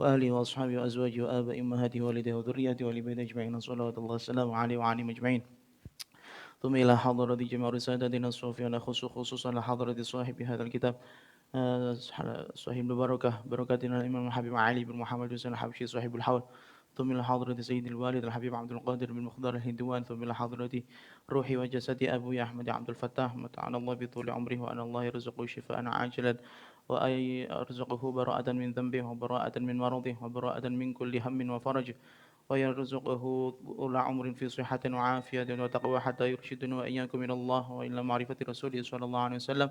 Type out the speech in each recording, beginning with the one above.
وآله وأصحابه وأزواجه وآباء أمهاته ووالديه وذريته ولبيته أجمعين صلوات الله والسلام عليه وعلى أجمعين ثم إلى حضرة جميع رسالتنا الصوفية خصوصا على حضرة صاحب هذا الكتاب صاحب البركة بركاتنا الإمام الحبيب علي بن محمد حسين الحبشي صاحب الحول ثم إلى حضرة سيد الوالد الحبيب عبد القادر بن مختار الهندوان ثم إلى حضرة روحي وجسدي أبوي أحمد عبد الفتاح متعنا الله بطول عمره وأن الله يرزقه شفاء عاجلا وأن يرزقه براءة من ذنبه وبراءة من مرضه وبراءة من كل هم وفرج ويرزقه طول عمر في صحة وعافية وتقوى حتى يرشدنا وإياكم إلى الله وإلى معرفة رسوله صلى الله عليه وسلم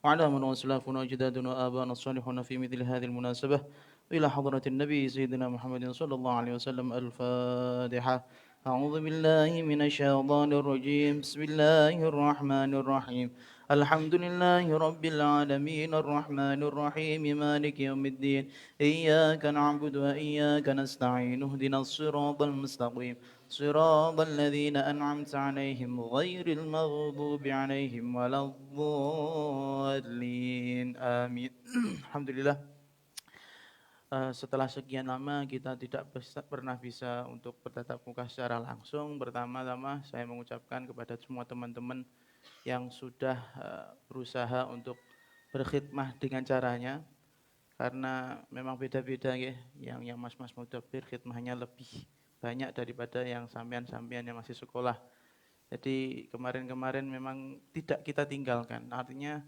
وعلى من وأسلافنا وأجدادنا وآباءنا الصالحون في مثل هذه المناسبة إلى حضرة النبي سيدنا محمد صلى الله عليه وسلم. الفاتحة. أعوذ بالله من الشيطان الرجيم. بسم الله الرحمن الرحيم. الحمد لله رب العالمين الرحمن الرحيم مالك يوم الدين إياك نعبد وإياك نستعين اهدنا الصراط المستقيم صراط الذين أنعمت عليهم غير المغضوب عليهم ولا الضالين آمين. Alhamdulillah, setelah sekian lama kita tidak pernah bisa untuk bertatap muka secara langsung. Pertama-tama saya mengucapkan kepada semua teman-teman yang sudah berusaha untuk berkhidmah dengan caranya, karena memang beda-beda ya. Yang mas-mas mudabir khidmahnya lebih banyak daripada yang sampean-sampean yang masih sekolah. Jadi kemarin-kemarin memang tidak kita tinggalkan. Artinya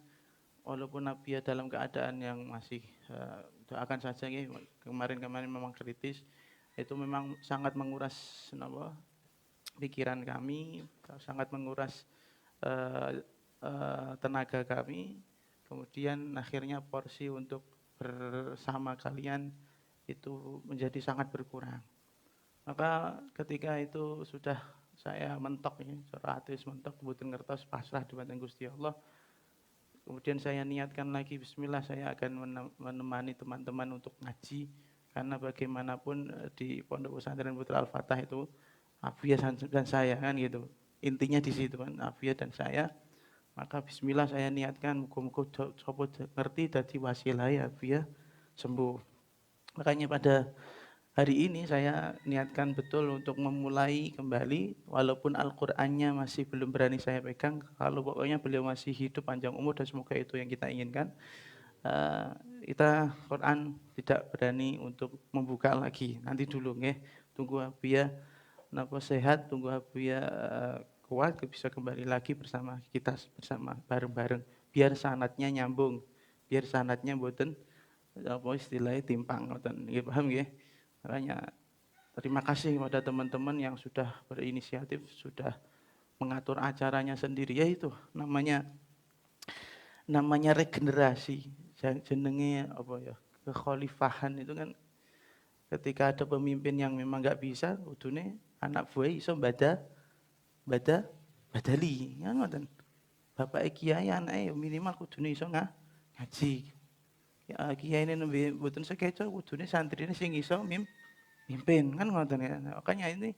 walaupun Nabi dalam keadaan yang masih doakan saja ya, kemarin-kemarin memang kritis, itu memang sangat menguras pikiran kami, sangat menguras tenaga kami. Kemudian akhirnya porsi untuk bersama kalian itu menjadi sangat berkurang. Maka ketika itu sudah saya mentok ya, seratus mentok kebutuhan ngertos pasrah di batang Gusti Allah. Kemudian saya niatkan lagi, bismillah saya akan menemani teman-teman untuk ngaji, karena bagaimanapun di Pondok Pesantren Putra Al-Fatah itu Afia dan saya kan gitu. Intinya di situ kan, Afia dan saya. Maka bismillah saya niatkan muga-muga sapa ngerti dadi wasilah ya Afia sembuh. Makanya pada hari ini saya niatkan betul untuk memulai kembali, walaupun Al-Qur'annya masih belum berani saya pegang. Kalau pokoknya beliau masih hidup panjang umur dan semoga itu yang kita inginkan. Kita Quran tidak berani untuk membuka lagi. Nanti dulu nggih. Tunggu Abia napa sehat, tunggu Abia kuat bisa kembali lagi bersama kita bersama bareng-bareng. Biar sanatnya nyambung. Biar sanatnya mboten apa istilahnya timpang ngoten. Nggih paham nggih? Makanya terima kasih kepada teman-teman yang sudah berinisiatif, sudah mengatur acaranya sendiri. Ya itu namanya regenerasi. Jenenge apa ya? Kekhalifahan itu kan ketika ada pemimpin yang memang nggak bisa, kudune anak buah iso bada badali. Kan ngoten. Bapak kiai anake minimal kudune iso ngaji. Ya kiai ini nembe mboten sekeco kudune santrine sing iso mimpin kan ngoten ya. Makanya ini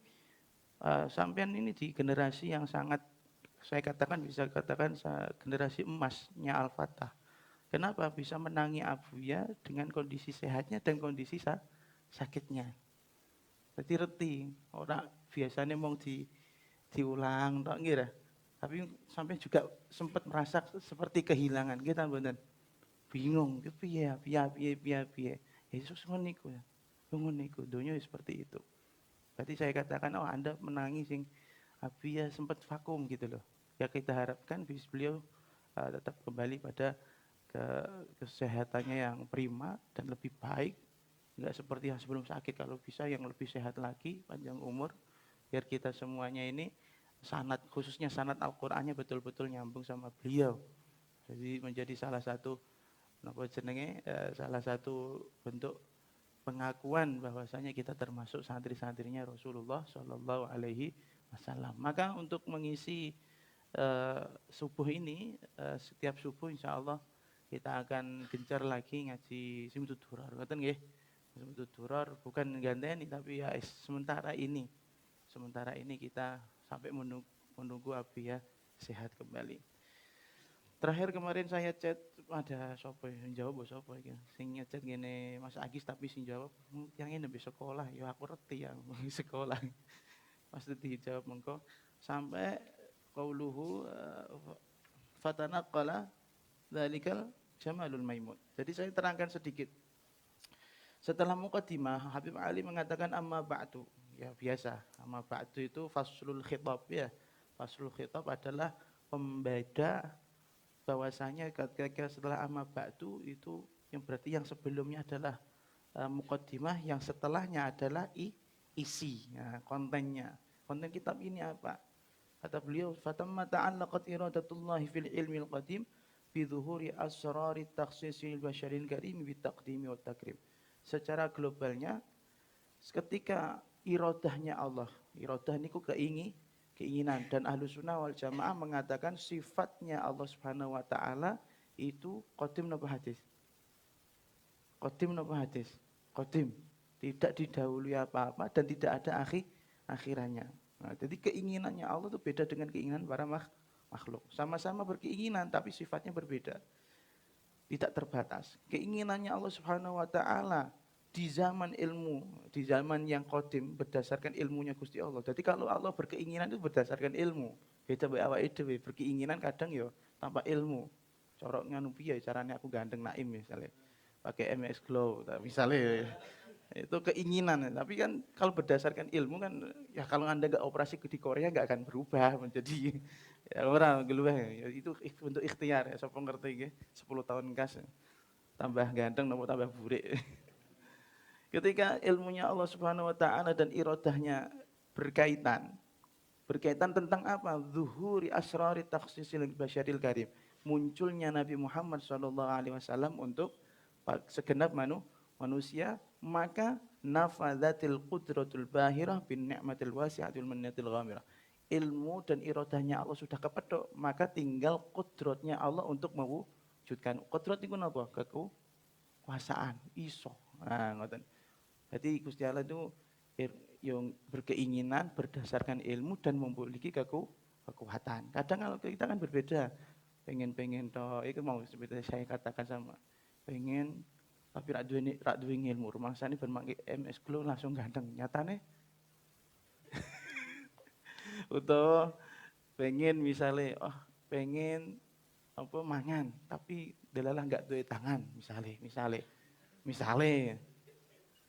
sampean ini di generasi yang sangat, saya katakan bisa katakan generasi emasnya Al-Fatah. Kenapa bisa menangi Abuya dengan kondisi sehatnya dan kondisi sakitnya. Jadi reti orang biasanya mau diulang tok ngira. Tapi sampai juga sempat merasa seperti kehilangan kita bener. Bingung, piye piye. Yesus ngono niku ya. Ngono niku donya seperti itu. Berarti saya katakan, oh Anda menangis sing Abi ya sempat vakum gitu loh. Ya kita harapkan beliau tetap kembali pada kesehatannya yang prima dan lebih baik. Enggak seperti yang sebelum sakit, kalau bisa yang lebih sehat lagi, panjang umur. Biar kita semuanya ini sanad, khususnya sanad Al-Qur'annya betul-betul nyambung sama beliau. Jadi menjadi salah satu salah satu bentuk pengakuan bahwasanya kita termasuk santri-santrinya Rasulullah Shallallahu Alaihi Wasallam. Maka untuk mengisi subuh ini, setiap subuh insya Allah kita akan gencar lagi ngaji Simtud Duror. Ngoten nggih. Simtud Duror bukan ganteni tapi ya sementara ini kita sampai menunggu Abi ya sehat kembali. Terakhir kemarin saya chat ada sapa yang jawab sapa iki. Sing ngechat ngene Mas Agis tapi sing jawab yang ini besok sekolah ya aku reti yang sekolah. Pasti dijawab mengko sampai qauluhu fatanaqqala dzalikal jamalul maimun. Jadi saya terangkan sedikit. Setelah muqaddimah Habib Ali mengatakan amma ba'du. Ya biasa, amma ba'du itu faslul khitab ya. Faslul khitab adalah pembeda bahwasanya ketika setelah amma ba'du itu yang berarti yang sebelumnya adalah muqaddimah, yang setelahnya adalah isi, ya, kontennya. Konten kitab ini apa? Kata beliau, fatamma ta'allaqat iradatullahi fil ilmil qadim bi dhuhuri asrari takhsisil basyaril karim bi taqdimi wa takrim. Secara globalnya ketika iradahnya Allah, iradah niku keinginan, dan ahlu sunnah wal jamaah mengatakan sifatnya Allah subhanahu wa ta'ala itu qadim napa hadis? Qadim napa hadis? Qadim, tidak didahului apa-apa dan tidak ada akhirannya. Nah, jadi keinginannya Allah itu beda dengan keinginan para makhluk. Sama-sama berkeinginan tapi sifatnya berbeda. Tidak terbatas. Keinginannya Allah Subhanahu wa taala di zaman ilmu, di zaman yang qadim berdasarkan ilmunya Gusti Allah. Jadi kalau Allah berkeinginan itu berdasarkan ilmu. Beda bae awake dhewe berkeinginan kadang ya tanpa ilmu. Corok nganu piye carane aku ganteng Naim misalnya. Pakai MS Glow misalnya. Itu keinginan, tapi kan kalau berdasarkan ilmu kan ya kalau Anda nggak operasi di Korea nggak akan berubah menjadi ya orang geluh ya, itu untuk ikhtiar ya, sapa ngerti nggih 10 tahun kas tambah ganteng nopo tambah burik. Ketika ilmunya Allah Subhanahu wa taala dan iradahnya berkaitan tentang apa? Zuhuri asrari takhsisil basyaril karim. Munculnya Nabi Muhammad sallallahu alaihi wasallam untuk segenap manusia, maka nafadzatil qudratul bahirah bin ni'matil wasi'atil mannatil ghamirah. Ilmu dan iradahnya Allah sudah kepethuk, maka tinggal qudratnya Allah untuk mewujudkan. Qudrat itu napa? Kekuasaan, iso. Nah, ngoten. Jadi Gusti Allah itu yang berkeinginan berdasarkan ilmu dan memiliki kekuatan. Kadang kalau kita kan berbeda. Pengen toh, itu mau seperti saya katakan sama. Pengen tapi rak duwe ilmu, rumangsane ben mangke MS Glow langsung ganteng. Nyatane utawa pengen misalnya pengen apa mangan tapi delalah enggak duwe tangan misale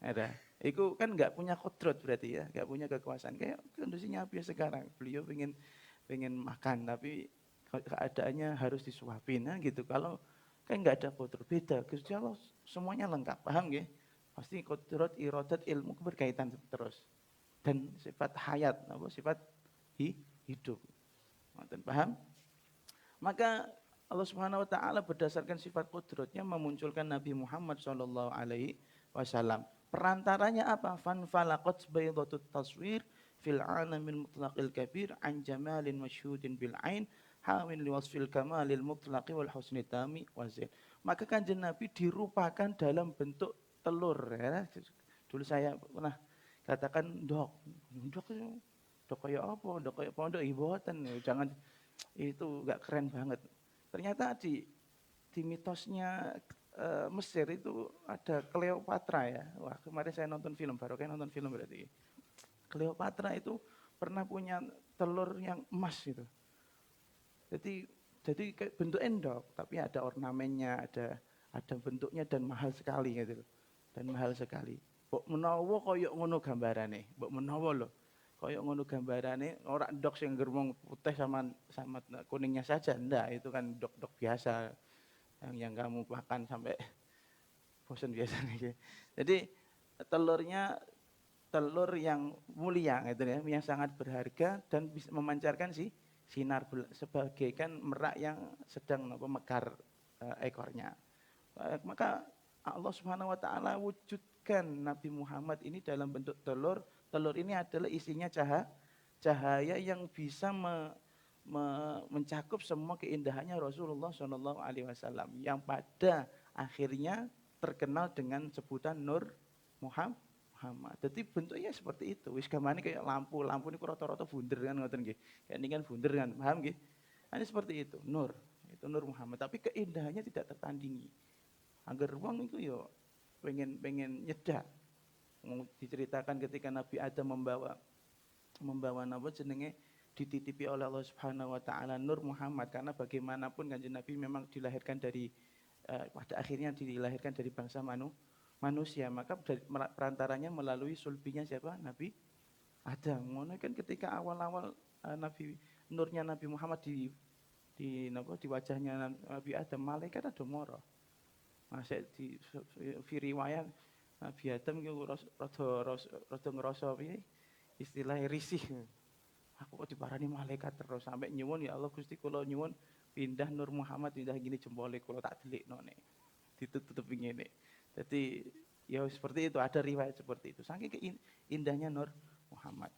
ada itu kan enggak punya kodrat berarti ya, enggak punya kekuasaan. Kayak kondisinya Nabi sekarang, beliau pengen makan tapi keadaannya harus disuapin gitu. Kalau kan enggak ada kodrat, beda Gusti Allah semuanya lengkap, paham nggih? Pasti kodrat, iradat, ilmu berkaitan terus. Dan sifat hayat, apa sifat hidup. Paham? Maka Allah Subhanahu wa taala berdasarkan sifat kodratnya memunculkan Nabi Muhammad sallallahu alaihi wasallam. Perantaranya apa? Fan falaqat baydatut taswir fil alamil mutlaqil kabir an jamalin masyhudin bil ain hawin liwasfil kamalil mutlaqi wal husni tami wazin. Maka Kanjeng Nabi dirupakan dalam bentuk telur ya. Dulu saya pernah katakan dok kayak apa? Dok kayak pondok ibotan. Jangan, itu enggak keren banget. Ternyata di mitosnya Mesir itu ada Cleopatra ya. Wah, kemarin saya nonton film, baru kayak nonton film berarti. Cleopatra itu pernah punya telur yang emas gitu. Jadi bentuk endok, tapi ada ornamennya, ada bentuknya dan mahal sekali gitu. Dan mahal sekali. Mbok menawa koyo ngono gambarane, mbok menawa lho. Koyo ngono gambarane, ora endok sing germong putih sama kuningnya saja, enggak, itu kan endok biasa yang kamu makan sampai bosan biasanya. Jadi telur yang mulia gitu ya, yang sangat berharga dan bisa memancarkan sinar sebagaikan merak yang sedang mekar ekornya. Maka Allah Subhanahu wa taala wujudkan Nabi Muhammad ini dalam bentuk telur. Telur ini adalah isinya cahaya yang bisa mencakup semua keindahannya Rasulullah Shallallahu alaihi wasallam yang pada akhirnya terkenal dengan sebutan Nur Muhammad. Jadi bentuknya seperti itu. Wis gamane kayak lampu ini rata-rata bunder kan ngoten nggih. Kayak ini kan bunder kan, paham nggih? Ini seperti itu, nur. itu Nur Muhammad, tapi keindahannya tidak tertandingi. Agar wong itu yo pengen nyedak. Diceritakan ketika Nabi Adam membawa nama jenenge dititipi oleh Allah Subhanahu wa taala Nur Muhammad, karena bagaimanapun Kanjeng Nabi memang dilahirkan dari pada akhirnya dilahirkan dari bangsa manusia, maka perantaranya melalui sulbinya siapa? Nabi Adam. Ngono kan ketika awal-awal nurnya Nabi Muhammad di wajahnya Nabi Adam, malaikat ada moro. Masih di riwayat Nabi Adam itu rada ngerasa piye istilahnya risih. Aku kok diparani malaikat terus sampai nyuwun, ya Allah Gusti kula nyuwun pindah Nur Muhammad, pindah gini jempole kula tak delikno nek ditutup ngene. Jadi ya seperti itu, ada riwayat seperti itu. Saking indahnya Nur Muhammad.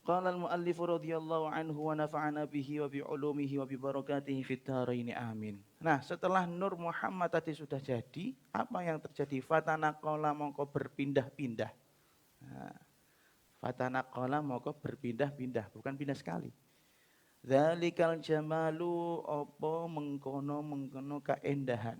Qala al-muallif radhiyallahu anhu wa nafa'ana bihi wa bi ulumihi wa bi barakatihi fid dharain amin. Nah, setelah Nur Muhammad tadi sudah jadi, apa yang terjadi? Fatanaqala mongko berpindah-pindah. Nah, fatanaqala mongko berpindah-pindah, bukan pindah sekali. Dzalikal jamalu apa mengkono keindahan.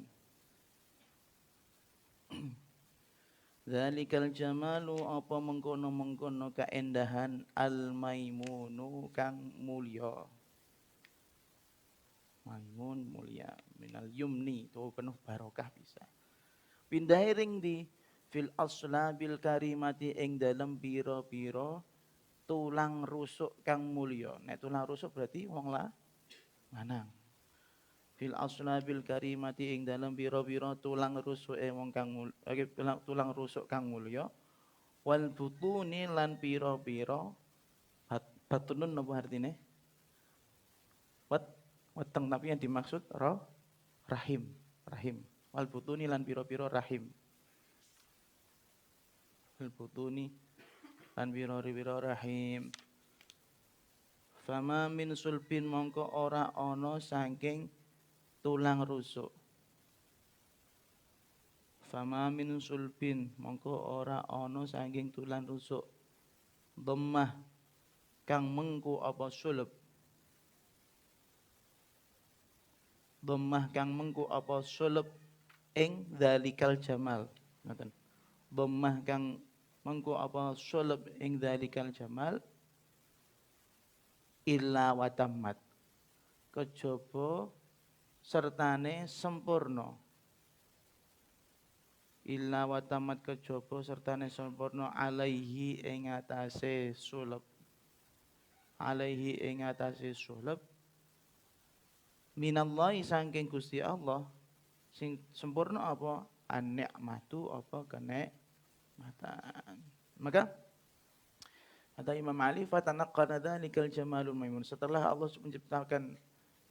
Dzalikal jamalu apa mengkono keindahan al-maimunu kang mulya. Maimun mulia minal yumni, itu penuh barokah bisa. Pindah ring di fil aslabil karimati ing dalem pira-pira tulang rusuk kang mulya. Nek tulang rusuk berarti wong lanang. Fil aslabil karimati ing dalam biro-biro tulang rusuk wong kang tulang rusuk kang mulya, wal butuni lan piro-piro batunun napa artine? Weteng, tapi yang dimaksud rahim. Wal butuni lan piro-piro rahim. Wal butuni lan piro-piro rahim. Fama min sulbin mongko ora ana saking tulang rusuk. Fama min sulbin mongko ora ana saking tulang rusuk. Dhammah kang mengku apa sulb. Dhammah kang mengku apa sulb ing dzalikal jamal. Ngoten. Dhammah kang mengku apa sulb ing dzalikal jamal illa wa tammat. Kejaba sertane sempurna. Illa wa tamat kejaba sertane sempurna alaihi ing atase sulb. Alaihi ing atase sulb minallahi saking Gusti Allah. Sing sempurna apa? An-ni'matu apa kenikmatan. Maka kata Imam Ali, fatanaqqana dzalikal jamalul maimun. Setelah Allah menciptakan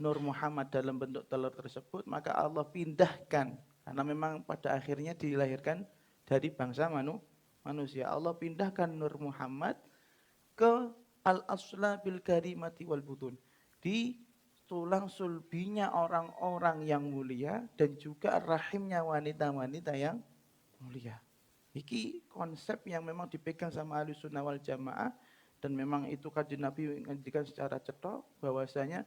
Nur Muhammad dalam bentuk telur tersebut, maka Allah pindahkan, karena memang pada akhirnya dilahirkan dari bangsa manusia. Allah pindahkan Nur Muhammad ke al-asla bil karimati wal butun, di tulang sulbinya orang-orang yang mulia dan juga rahimnya wanita-wanita yang mulia. Iki konsep yang memang dipegang sama Ahlussunnah wal Jamaah, dan memang itu kajian Nabi mengajikan secara cetok bahwasanya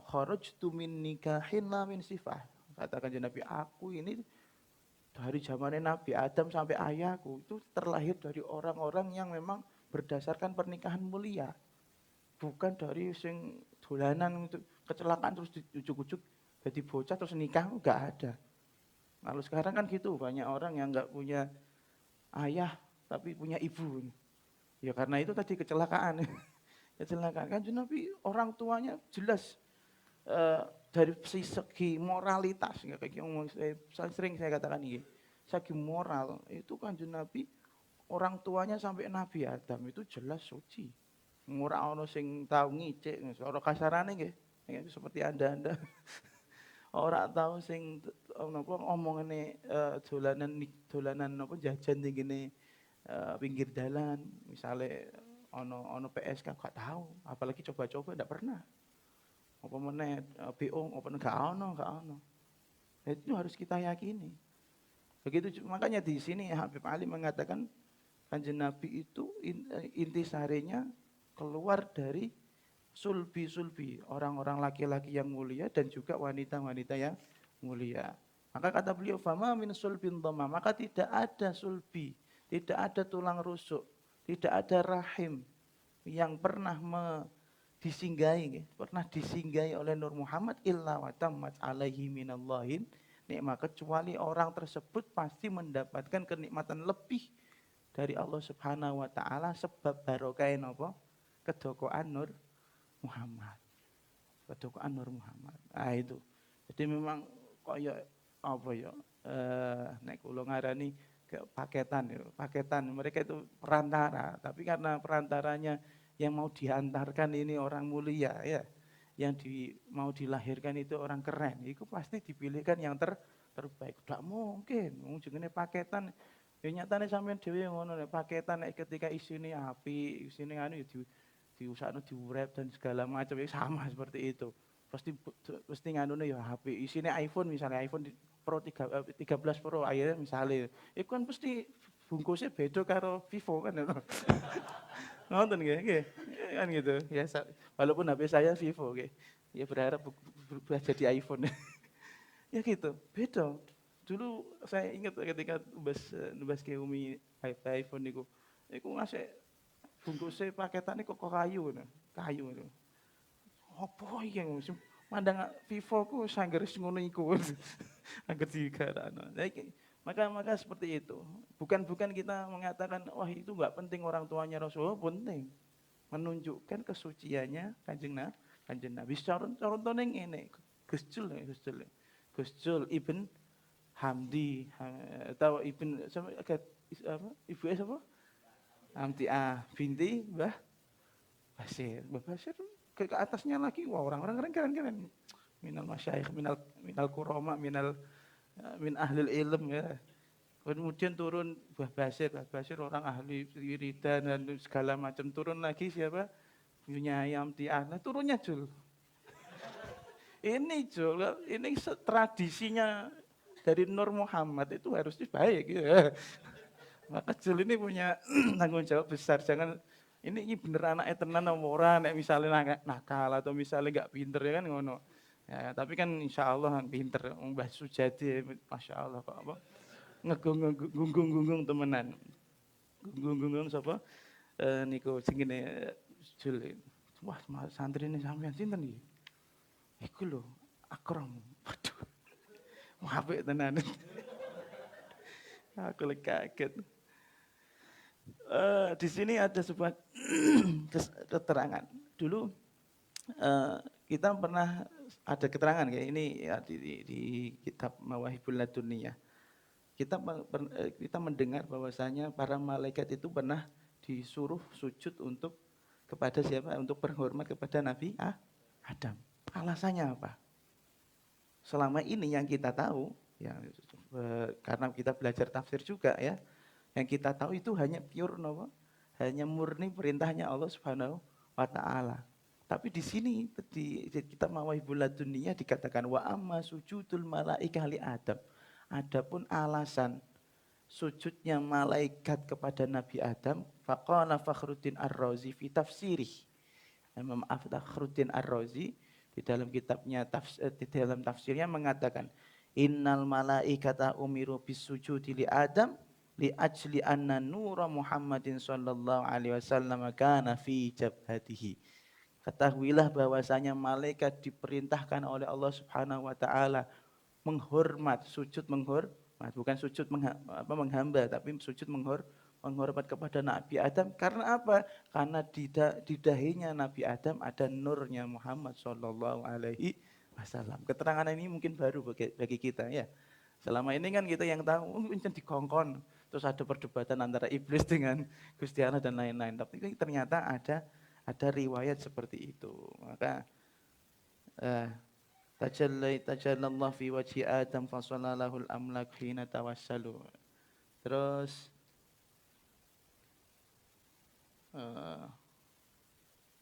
kharajtu min nikahin la min sifah. Katakan Nabi, aku ini dari zamannya Nabi Adam sampai ayahku itu terlahir dari orang-orang yang memang berdasarkan pernikahan mulia. Bukan dari sing dolanan kecelakaan terus diujuk-ujuk jadi bocah terus nikah, enggak ada. Lalu sekarang kan gitu, banyak orang yang enggak punya ayah tapi punya ibu. Ya karena itu tadi kecelakaan. Kecelakaan kan Nabi orang tuanya jelas dari segi moralitas, ya kayak sering saya katakan ini, segi moral itu kan Nabi orang tuanya sampai Nabi Adam itu jelas suci. Ora ono sing tau ngicik, ora kasarane nggih, seperti Anda. Ora tau sing napa omongane dolanan napa jajan ning ngene pinggir dalan, misale ono PSK gak tahu, apalagi coba-coba ndak pernah. Apa meneh BO apa enggak ono. Itu harus kita yakini. Begitu makanya di sini Habib Ali mengatakan Kanjeng Nabi itu intisarinya keluar dari sulbi, orang-orang laki-laki yang mulia dan juga wanita-wanita yang mulia. Maka kata beliau, fama min sulbin dhamma, maka tidak ada sulbi, tidak ada tulang rusuk, tidak ada rahim yang pernah disinggahi oleh Nur Muhammad illa wa tammat alaihi minallahin nikmat, kecuali orang tersebut pasti mendapatkan kenikmatan lebih dari Allah Subhanahu wa taala sebab barokah napa? Kedokoan Nur Muhammad. Kedokoan Nur Muhammad. Ah itu. Jadi memang kaya apa ya? Nek kula ngarani paketan ya. Paketan mereka itu perantara, tapi karena perantaranya yang mau diantarkan ini orang mulia ya. Yang mau dilahirkan itu orang keren, itu pasti dipilihkan yang terbaik. Tidak mungkin, jenenge paketan. Ya nyatane sampean dhewe ngono nek paketan nek ketika isine api, isine anu ya diusahno diurep dan segala macam ya sama seperti itu. Pasti nganune ya HP, isine iPhone misalnya iPhone Pro 13 Pro akhirnya misalnya. Iku kan pasti bungkusnya beda karo Vivo kan. Nonton nggih? Kan gitu. Ya walaupun HP saya Vivo nggih. Ya berharap berubah jadi iPhone. Ya gitu, beda. Dulu saya ingat ketika nubas ke Umi iPhone niku ngasih bungkusnya paketannya kok kayu nah. Kayu itu. Apa iki yang mandang Vivo ku sanggeris ngono iku. Angger digarano. Maka seperti itu. Bukan kita mengatakan wah itu enggak penting orang tuanya Rasulullah, penting. Menunjukkan kesuciannya Kanjeng Nabi. Contohnya ngene, Gus Jul Ibn Hamdi atau Ibn ibu siapa? Hamdi binti Mbah Basir. Mbah Basir ke atasnya lagi wah orang-orang keren. Minal masyayikh, minal kurama, min ahlil ilm ya. Kemudian turun Mbah Basir orang ahli wiridan dan segala macam. Turun lagi siapa? Nyai Hamdi nah turunnya Jul. Ini Jul, ini tradisinya dari Nur Muhammad itu harus baik ya. Maka Jul ini punya tanggung jawab besar. Jangan ini bener anaknya tenan apa ora, nek misalnya nakal atau misalnya enggak pinter ya kan ngono. Ya, tapi kan insya Allah pinter. Mbah Sujadi, masya Allah kok apa ngegunggung temenan. Gunggung sapa? Niku sing ngene Jul. Wah, santri ini sampean sinten iki? Iku lho, Akram. Waduh. Apik tenan. Aku lagi kaget. Di sini ada sebuah keterangan. Dulu kita pernah ada keterangan kayak ini ya di kitab Mawahibul Laduniyah. Kita mendengar bahwasanya para malaikat itu pernah disuruh sujud kepada siapa? Untuk berhormat kepada Nabi Adam. Alasannya apa? Selama ini yang kita tahu, ya karena kita belajar tafsir juga ya, yang kita tahu itu hanya pure hanya murni perintahnya Allah Subhanahu wa taala. Tapi di sini di kitab Mawahibul Laduniyah dikatakan wa amma sujudul malaikah li Adam. Adapun alasan sujudnya malaikat kepada Nabi Adam, faqala Fakhruddin Ar-Razi fi tafsirih. Imam Fakhruddin Ar-Razi di dalam kitabnya di dalam tafsirnya mengatakan innal malaikata umiru bisujudi li Adam li ajli anna nura Muhammadin sallallahu alaihi wasallam kana fi jabhatihi. Ketahuilah bahwasanya malaikat diperintahkan oleh Allah Subhanahu wa taala sujud menghormat, bukan sujud menghamba, tapi sujud menghormat kepada Nabi Adam. Karena apa? Karena di dahinya Nabi Adam ada nurnya Muhammad Sallallahu Alaihi Wasallam. Keterangan ini mungkin baru bagi kita ya. Selama ini kan kita yang tahu, mungkin dikongkon, terus ada perdebatan antara iblis dengan Gusti Allah dan lain-lain. Tapi ternyata ada riwayat seperti itu. Maka tajallallah fi wajhi Adam fasallallahu al-amlak hina tawassalu. Terus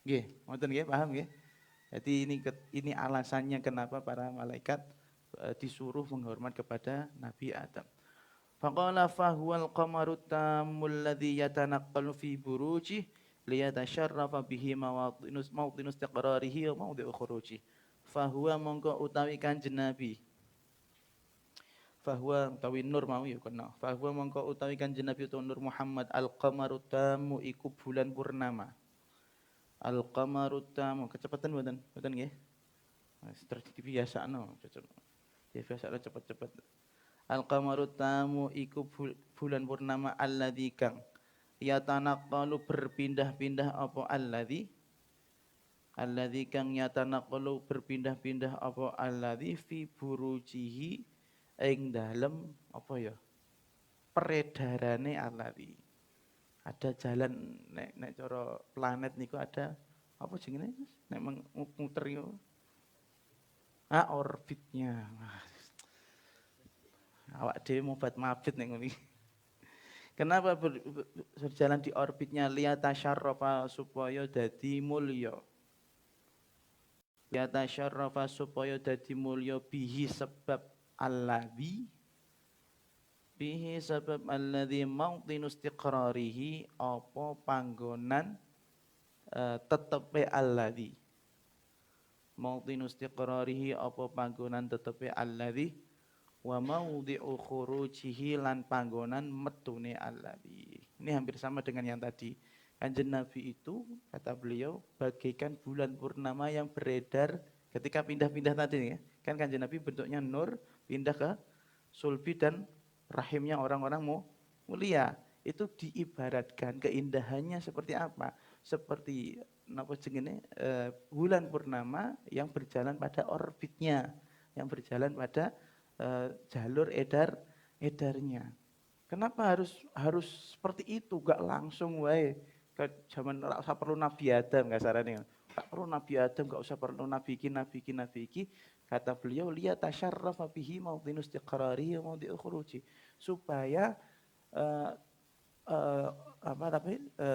nggih, ngoten nggih, paham nggih? Jadi ini alasannya kenapa para malaikat disuruh menghormat kepada Nabi Adam. Faqala fa huwal qamaru tamul ladzi yatanaqqalu fi burujih liyatasharrafa bihi mawdinu istiqrarihi wa mawdi'u khuruji. Fahuwa mongko utawi Kanjeng Nabi. Fahuwa utawi nur mau ya kena. Fahuwa mongko utawi Kanjeng Nabi utawi Nur Muhammad al-qamaru tamu iku bulan purnama. Al-qamaru tamu kecepatan mboten? Mboten nggih. Wis terbiasakno. Biasane cepet-cepet. Al-qamaru tamu iku bulan purnama alladzi kang yatanaqalu berpindah-pindah apa alladzi kang yatanaqalu berpindah-pindah apa alladzi fi burujihi ing dalem apa ya peredarane alladzi. Ada jalan nek cara planet niku ada apa jenenge nek muter yo. Orbitnya. Awak dhewe mobat mabit nek ngene. Kenapa berjalan di orbitnya liyatasharrafa supaya dadi mulya. Liyatasharrafa supaya dadi mulya bihi sebab alladzi mawdinu istiqrarihi apa panggonan tetepe alladzi. Mawdinu istiqrarihi apa panggonan tetepe alladzi wa mawdi'u khurujihi lan panggonan metune alladzi. Ini hampir sama dengan yang tadi. Kanjeng Nabi itu kata beliau bagaikan bulan purnama yang beredar ketika pindah-pindah tadi ya. Kan Kanjeng Nabi bentuknya nur pindah ke sulbi dan rahimnya orang-orang mulia. Itu diibaratkan keindahannya seperti apa? Seperti napa jenenge bulan purnama yang berjalan pada orbitnya, yang berjalan pada jalur edarnya. Kenapa harus seperti itu? Gak langsung wae. Ke zaman ora usah perlu Nabi Adam gak sarane. Gak perlu Nabi Adam, gak usah perlu Nabi iki. Kata beliau liya tasyarrafa bihi mawdinu istiqrari wa mawdi'u khuruji. Supaya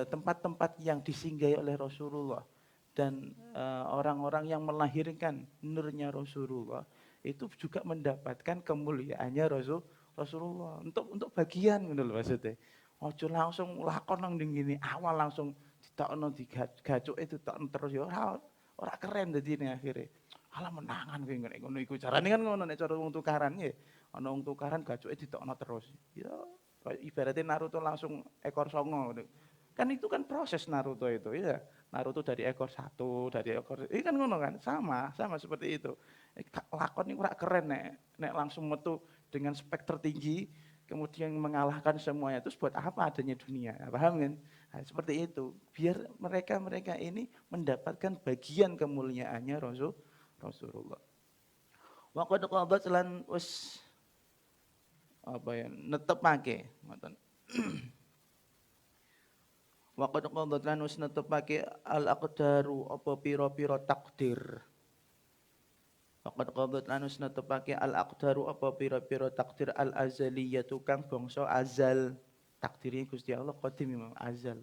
tempat-tempat yang disinggahi oleh Rasulullah dan orang-orang yang melahirkan nurnya Rasulullah itu juga mendapatkan kemuliaannya Rasulullah untuk bagian ngono lho maksudnya. Ojo langsung lakon nang ngene awal langsung ditokno digacuke ditokno terus ya ora keren dadi ning akhire. Alah menangan kowe ngono iku carane kan ngono nek cara wong tukaran nggih. Ana wong tukaran gacuke ditokno terus. Ya ibaratnya Naruto langsung ekor songo. Kan itu kan proses Naruto itu ya. Naruto dari ekor satu, dari ekor ini kan ngono kan, sama seperti itu. Lakon ini ora keren nek langsung metu dengan spek tertinggi, kemudian mengalahkan semuanya. Terus buat apa adanya dunia? Paham kan? Nah, seperti itu. Biar mereka ini mendapatkan bagian kemuliaannya Rasulullah. Wa qad qadat lan wis netepake ngoten. Wa qad qadat lan wis netepake al-aqdaru apa pira-pira takdir. Wa qad qadat lan wis netepake al-aqdaru apa pira-pira takdir al-azaliyatu kang bangsa azal. Takdirnya Gusti Allah qadim memang azal.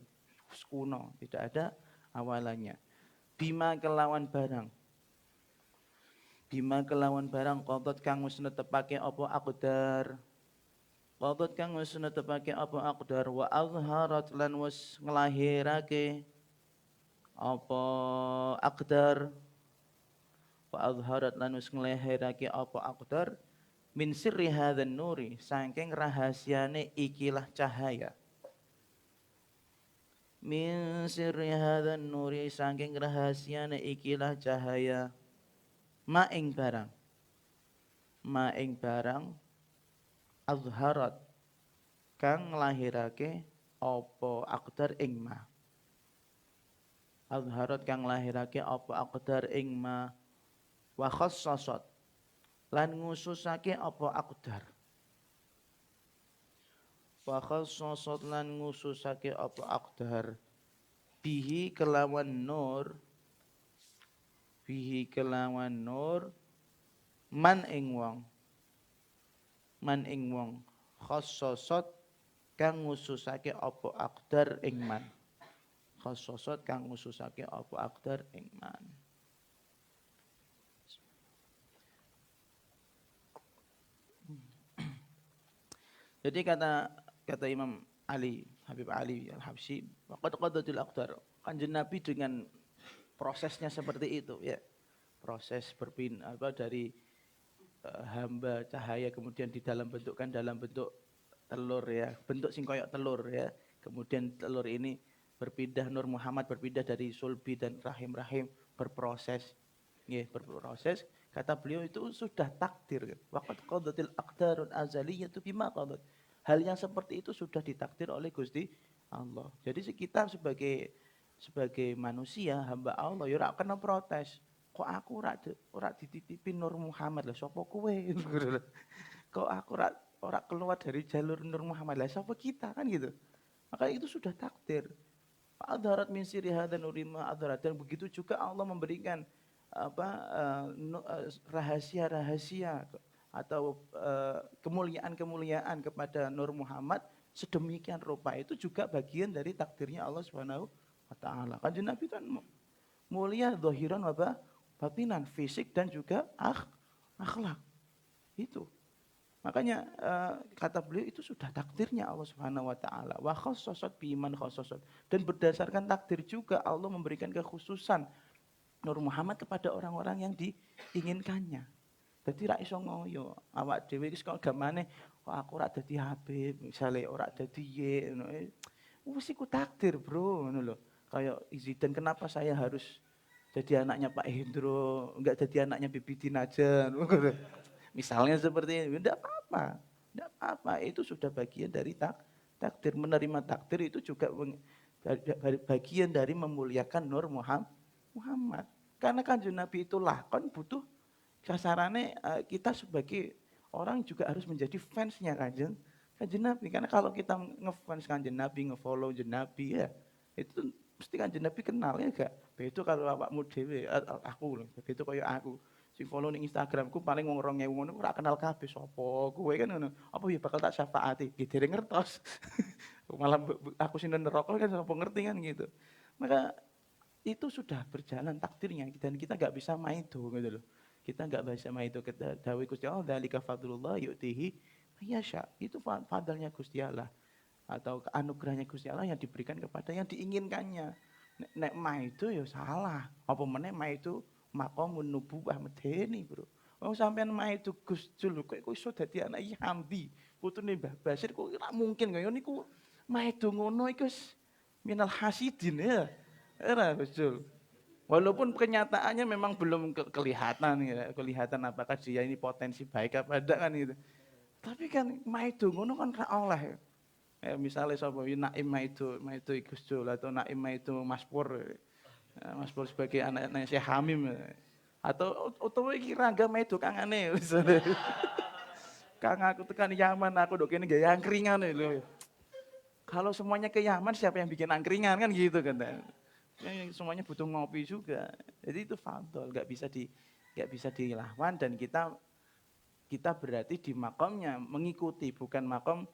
Kuno, tidak ada awalannya. Bima kelawan barang. Bima kelawan barang qadat kang wis netepake apa aqdar. Qadat kang wis netepake apa aqdar wa azharat lan wis nglahirake apa aqdar wa azharat lan wis nglahirake apa aqdar min sirri hadzal nuri saking rahasiane ikilah cahaya min sirri hadzal nuri saking rahasiane ikilah cahaya maing barang azharat kang nglahirake apa aqdar ing ma azharat kang nglahirake apa aqdar ing ma wa khassasat lan ngususake apa aqdar wa khassasat lan ngususake apa aqdar bihi kelawan nur man ing wong khassasat kang ngususake apa aqdar ing man khassasat kang ngususake apa aqdar ing man. Jadi kata Imam Ali Habib Ali Al-Habsyi qad qadatil aqdar Kanjeng Nabi dengan prosesnya seperti itu ya. Proses berpindah dari hamba cahaya kemudian di dalam bentuk telur ya, bentuk sing koyok telur ya. Kemudian telur ini berpindah, Nur Muhammad berpindah dari sulbi dan rahim-rahim berproses. Ya, berproses. Kata beliau itu sudah takdir. Waqad qadatil aqdarun azaliyatu bima qadat. Hal yang seperti itu sudah ditakdir oleh Gusti Allah. Jadi kita sebagai manusia, hamba Allah, ya ora kena protes. Kok aku ora dititipi Nur Muhammad lah, sapa kowe? Kok aku ora keluar dari jalur Nur Muhammad lah, sapa kita kan gitu. Maka itu sudah takdir. Adarat min siri hadan urima adarat, dan begitu juga Allah memberikan rahasia-rahasia atau kemuliaan-kemuliaan kepada Nur Muhammad sedemikian rupa, itu juga bagian dari takdirnya Allah Subhanahu wa taala. Kanjeng Nabi kan mulia zahiran wa batinan, fisik dan juga akhlak. Itu. Makanya kata beliau itu sudah takdirnya Allah Subhanahu wa taala. Wa khassasat biman khassasat. Dan berdasarkan takdir juga Allah memberikan kekhususan Nur Muhammad kepada orang-orang yang diinginkannya. Jadi ra iso ngoyo, awak dhewe wis kok gamane kok aku ora dadi Habib, misale ora dadi ye ngono. Wis iku takdir, Bro, ngono lho. Kayak Izidin, kenapa saya harus jadi anaknya Pak Hendro, enggak jadi anaknya Bibi Dinaja. Misalnya seperti ini, enggak apa-apa. Enggak apa-apa, itu sudah bagian dari takdir. Menerima takdir itu juga bagian dari memuliakan Nur Muhammad. Karena Kanjeng Nabi itu lakon butuh kasarannya kita sebagai orang juga harus menjadi fansnya Kanjeng Nabi. Karena kalau kita ngefans Kanjeng Nabi, ngefollow Kanjeng Nabi ya, itu mesti Kanjeng Nabi kenal ya gak? Begitu kalau awakmu dhewe, aku begitu kaya aku. Sing follow ning Instagramku paling wong 2000 ngono ora kenal kabeh sapa kowe kan ngono. Apa ya bakal tak syafaati? Dereng ngertos. Malah aku sing neraka kan sapa ngerti kan gitu. Maka itu sudah berjalan takdirnya dan kita nggak bisa maido gitu loh. Kita nggak bisa maido, kita dawuh Gusti Allah dzalika fadlullah yu'tihi mayyasha. Itu fadlnya Gusti Allah atau anugerahnya Gusti Allah yang diberikan kepada yang diinginkannya. Nek maido ya salah. Apa meneh maido maqamun nubuwah medeni, Bro. Wong sampean maido Gus Jul kok iso dadi anak Hamdi, putune Mbah Basir kok ora mungkin kaya niku maido ngono iku minal hasidin ya. Era betul. Walaupun kenyataannya memang belum kelihatan ya, kelihatan apakah dia ini potensi baik apa enggak kan gitu. Tapi kan maido ngono kan ra oleh. Misalnya sapa Naim maido Gus Dur atau Naim maido Mas Pur. Mas Pur sebagai anak-anak Syekh Hamim. Atau utawa iki Rangga maido kangane misalnya. Kang aku tekan Yaman, aku ndok kene gaya angkringan lho. Kalau semuanya ke Yaman siapa yang bikin angkringan kan gitu kan. Semuanya butuh ngopi juga. Jadi itu fadol, nggak bisa dilawan dan kita berarti di makomnya mengikuti, bukan makom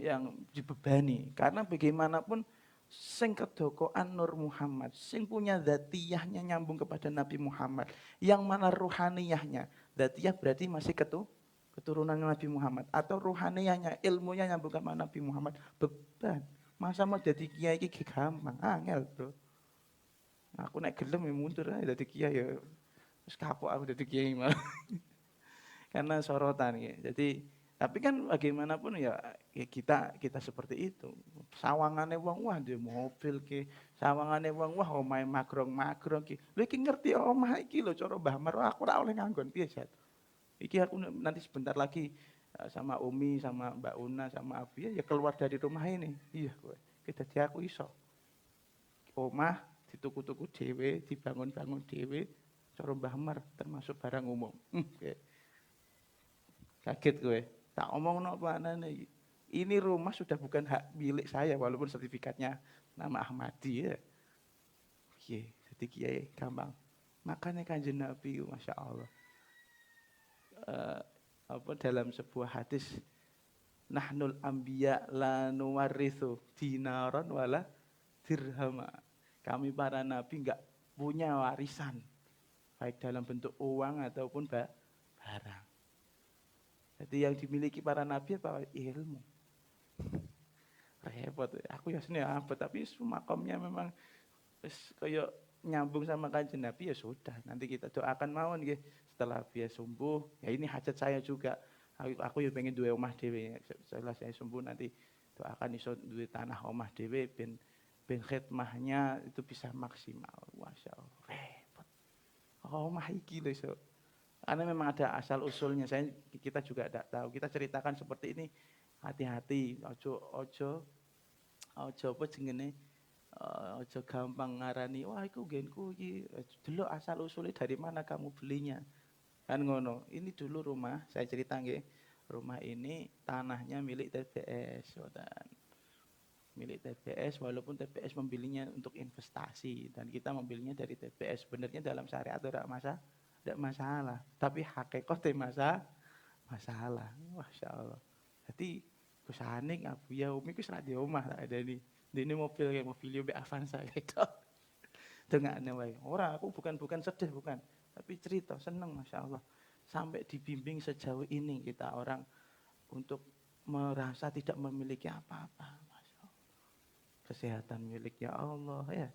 yang dibebani. Karena bagaimanapun sing kedokoan Nur Muhammad, sing punya dzatiyahnya nyambung kepada Nabi Muhammad, yang mana ruhaniyahnya. Dzatiyah berarti masih keturunan Nabi Muhammad, atau ruhaniyahnya, ilmunya nyambung kepada Nabi Muhammad. Beban. Masa mau jadi kiai iki gampang, angel, Bro. Aku naik gelem ya mundur aja jadi kiai ya. Terus kapok aku jadi kiai malah. Karena sorotan ya. Jadi tapi kan bagaimanapun ya kita seperti itu. Sawangane wong wah dia mobil ki, sawangane wong wah omahe magrong-magrong ki. Lha iki ngerti omah iki lho cara Mbah Mar aku ora oleh nganggon piye Jat. Iki aku nanti sebentar lagi sama Umi, sama Mbak Una, sama Abi ya keluar dari rumah ini. Iya kowe. Dadi aku iso. Omah dituku-tuku dhewe, dibangun-bangun dhewe, cara Mbah Mar termasuk barang umum. Kaget kowe. Tak omongno apa anane. Ini rumah sudah bukan hak milik saya walaupun sertifikatnya nama Ahmadi ya. Jadi kiai gampang. Makanya Kanjeng Nabi Masya Allah. Dalam sebuah hadis nahnul anbiya la nuwarithu dinaron wala dirhama. Kami para nabi enggak punya warisan baik dalam bentuk uang ataupun barang. Jadi yang dimiliki para nabi apa? Ilmu. Repot. Aku ya sini apa tapi makomnya memang Terus kayak nyambung sama Kanjeng Nabi ya sudah, nanti kita doakan mawon nggih. Setelah dia sembuh, ya ini hajat saya juga. Aku ya pengen duwe omah dhewe. Setelah saya sembuh nanti doakan iso duwe tanah omah dhewe ben khidmahnya itu bisa maksimal. Masya Allah, repot. Omah iki lho iso. Karena memang ada asal usulnya. Kita juga tidak tahu. Kita ceritakan seperti ini, hati-hati. Ojo apa jenenge? Ojo gampang ngarani, wah iku genku iki. Delok asal usulnya dari mana kamu belinya. Kan ngono. Ini dulu rumah, saya cerita nggih. Rumah ini tanahnya milik TBS, milik TBS, walaupun TBS membelinya untuk investasi dan kita membelinya dari TBS. Sebenarnya dalam syariat tidak masalah, tapi hakikatnya masalah. Masya Allah. Jadi kusane Abu ya Umi kus ra di omah tak ada nih. Ini mobil Yube Avanza gitu. Dengane wae. Ora, aku bukan sedih bukan, tapi cerita seneng Masya Allah. Sampai dibimbing sejauh ini kita orang untuk merasa tidak memiliki apa-apa. Masya Allah. Kesehatan milik ya Allah ya.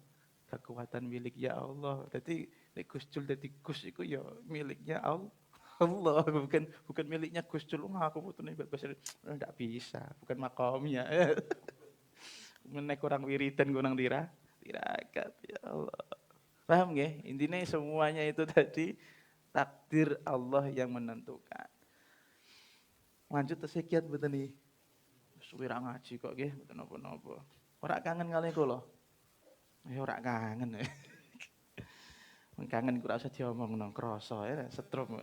Kekuatan milik ya Allah. Jadi nek Gus Jul dadi Gus iku ya miliknya Allah. Allah bukan miliknya Gus Jul. Aku putune bahasa enggak bisa, bukan makomnya. Menek kurang wiridan kurang tirakat ya Allah. Paham nggih? Intinya semuanya itu tadi takdir Allah yang menentukan. Lanjut tersekiat betul nih. Suwi ra ngaji kok nggih, mboten napa-napa. Ora kangen kalih kula. Ya ora kangen. Kangen kok ora usah diomongno krasa ya setrum.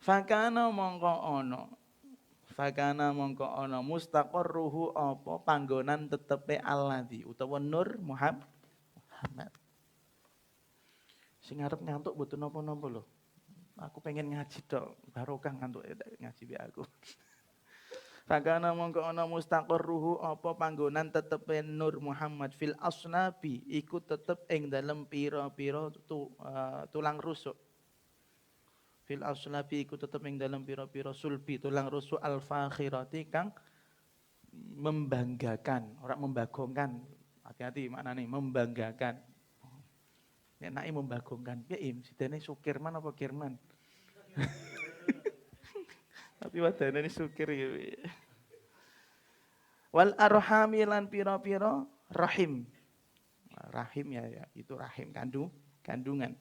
Fakana mongko ana mustaqarruhu apa panggonan tetepe alladzi utawa nur Muhammad. Sing arep ngantuk mboten napa-napa lho. Aku pengen ngaji tok, barokah ngantuk ngaji be aku. Fakana mongko ana mustaqarruhu apa panggonan tetepe nur Muhammad fil asnabi iku tetep ing dalem pira-pira tulang rusuk. Fil aslabi iku tetep ing dalam pira-pira sulbi tulang rusuk al fakhirati kang membanggakan, orang membagongkan. Hati-hati maknane membanggakan. Enake membagongkan. Piye Im? Sidene Sukirman apa Kirman? Tapi wadane Sukir ya. Wal arhami lan pira-pira rahim. Rahim ya, itu rahim kandungan.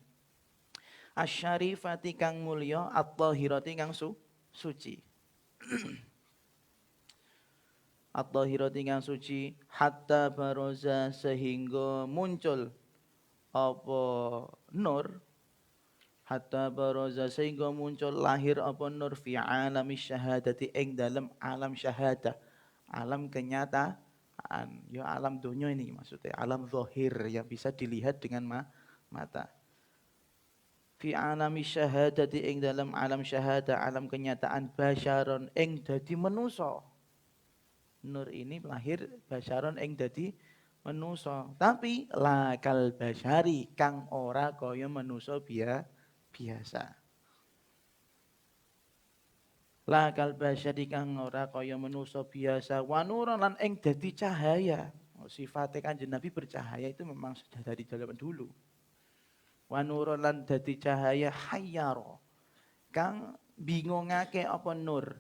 Asyarifati kang mulya at-tahirati kang suci. At-tahirati kang suci hatta baroza sehingga muncul apa nur, hatta baroza sehingga muncul lahir apa nur fi alami syahadati ing dalam alam syahadah, alam kenyataan, ya alam dunia ini maksudnya, alam zahir yang bisa dilihat dengan mata. Fi alami syahadati ing dalam alam syahadah, alam kenyataan basyaron ing dadi manusa. Nur ini lahir basyaron ing dadi manusa, tapi lakal basyari kang ora kaya manusa biasa. Lakal basyari kang ora kaya manusa biasa, wa nuran lan ing dadi cahaya. Sifatnya Kanjeng Nabi bercahaya itu memang sudah dari zaman dulu. Wa nuran lan dadi cahaya hayyaro kang bingungake apa nur.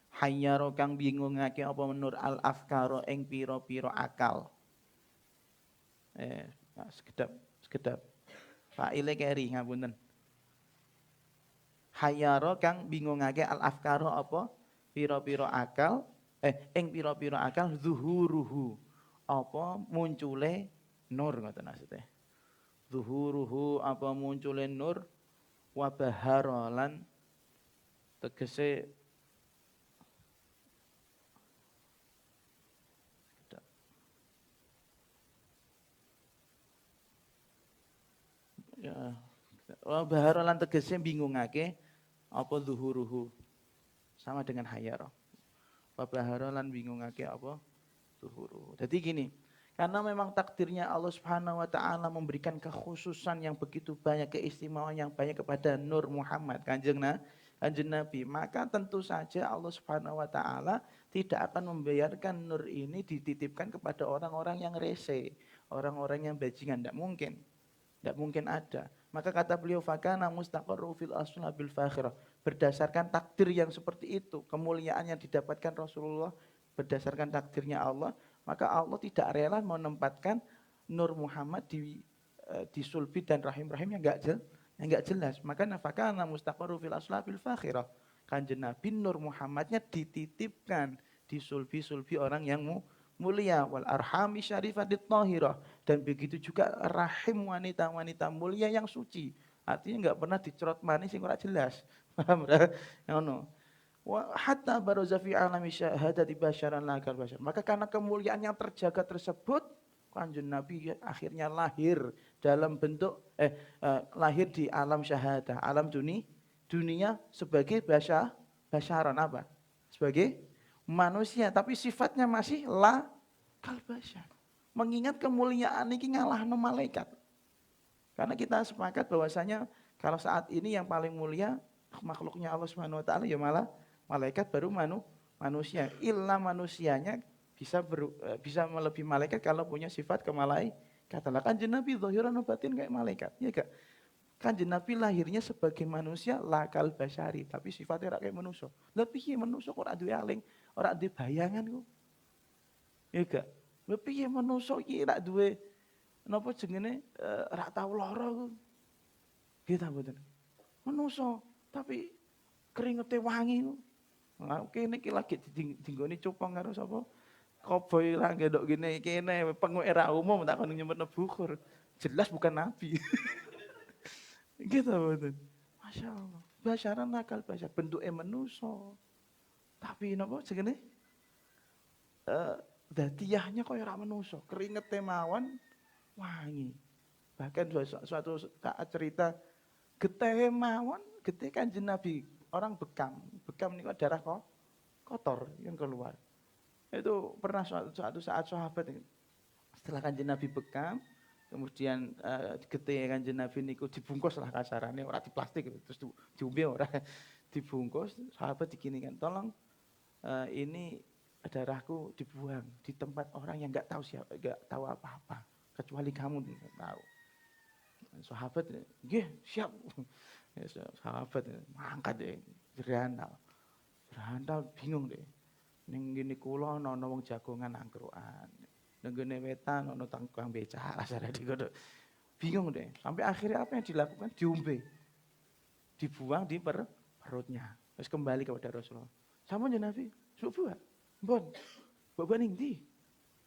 Hayyaro kang bingungake apa nur al afkaro ing pira-pira akal. Sekedap. Faile keri ngapunten. Hayyaro kang bingungake al afkaro apa pira-pira akal ing pira-pira akal zuhuruhu apa muncule nur ngoten maksudnya. Zuhuruhu apa muncule nur wa baharolan tegese ya wa baharolan tegese bingungake apa zuhuruhu sama dengan hayar. Wa baharolan bingungake apa zuhuruhu. Jadi gini, karena memang takdirnya Allah Subhanahu wa taala memberikan kekhususan yang begitu banyak, keistimewaan yang banyak kepada Nur Muhammad Kanjeng Nabi, maka tentu saja Allah Subhanahu wa taala tidak akan membiarkan nur ini dititipkan kepada orang-orang yang rese, orang-orang yang bajingan. Tidak mungkin ada. Maka kata beliau, fakana mustaqarru fil asnabil fakhirah. Berdasarkan takdir yang seperti itu, kemuliaan yang didapatkan Rasulullah berdasarkan takdirnya Allah, maka Allah tidak rela menempatkan Nur Muhammad di sulbi dan rahim-rahim yang enggak jelas. Maka fakana mustaqarru fil asnabil fakhirah. Kanjeng Nabi Nur Muhammadnya dititipkan di sulbi-sulbi orang yang mulia, wal arhami syarifatit thahirah, dan begitu juga rahim wanita-wanita mulia yang suci. Artinya enggak pernah dicerot manis sing ora jelas. Paham ora? Ngono. Wa hatta baraza fi alami syahadati basyaran lakal basyar. Maka karena kemuliaan yang terjaga tersebut, Kanjeng Nabi akhirnya lahir dalam bentuk lahir di alam syahadah, alam dunia sebagai basyaran apa? Sebagai manusia, tapi sifatnya masih kalbasyar. Mengingat kemuliaan ini ngalahno malaikat. Karena kita sepakat bahwasanya kalau saat ini yang paling mulia makhluknya Allah Subhanahu wa taala ya malah malaikat, baru manusia. Illa manusianya bisa melebihi malaikat kalau punya sifat kemalaikat. Kanjeng Nabi zahiran batin kayak malaikat, ya enggak? Kanjeng Nabi lahirnya sebagai manusia lakal basyari, tapi sifatnya ora kayak manusia. Lah piye manusia kok ora duwe aling, ora duwe bayangan kok. Ya gak? Lah piye manusia iki ora duwe napa jenenge ora tau lara kok. Gitu mboten. Manusia tapi keringete wangi kok. Nah, kene iki lagi dinggone cupang karo sapa? Koboi lah gedok gini kene penguik era umum tak kon nyempetno bukur. Jelas bukan nabi. Gitu betul. Masya Allah. Basyaran nakal basyar. Bentuknya manusia. Tapi napa jenenge? Datiahnya kaya ora manusia. Keringetnya mawon wangi. Bahkan suatu saat cerita getih mawon, getih Kanjeng Nabi. Orang bekam. Bekam niku darah kotor yang keluar. Itu pernah suatu saat sahabat setelah Kanjeng Nabi bekam, kemudian getih Kanjeng Nabi niku dibungkus lah kasarannya, ora di plastik terus diombe ora dibungkus. Sahabat diginikan, tolong ini darahku dibuang di tempat orang yang enggak tahu siapa, enggak tahu apa-apa kecuali kamu tahu. Sahabat, nggih siap. Sahabat mangkat deh, berandal bingung deh. Ning ngene kula ana wong jagongan angkrukan. Ning ngene wetan ana tukang becak asare dikono. Bingung deh. Sampai akhirnya apa yang dilakukan? Diombe. Dibuang di perutnya. Terus kembali kepada Rasulullah. Sampun ya Nabi, subuh. Mbon. Mbok ning ndi?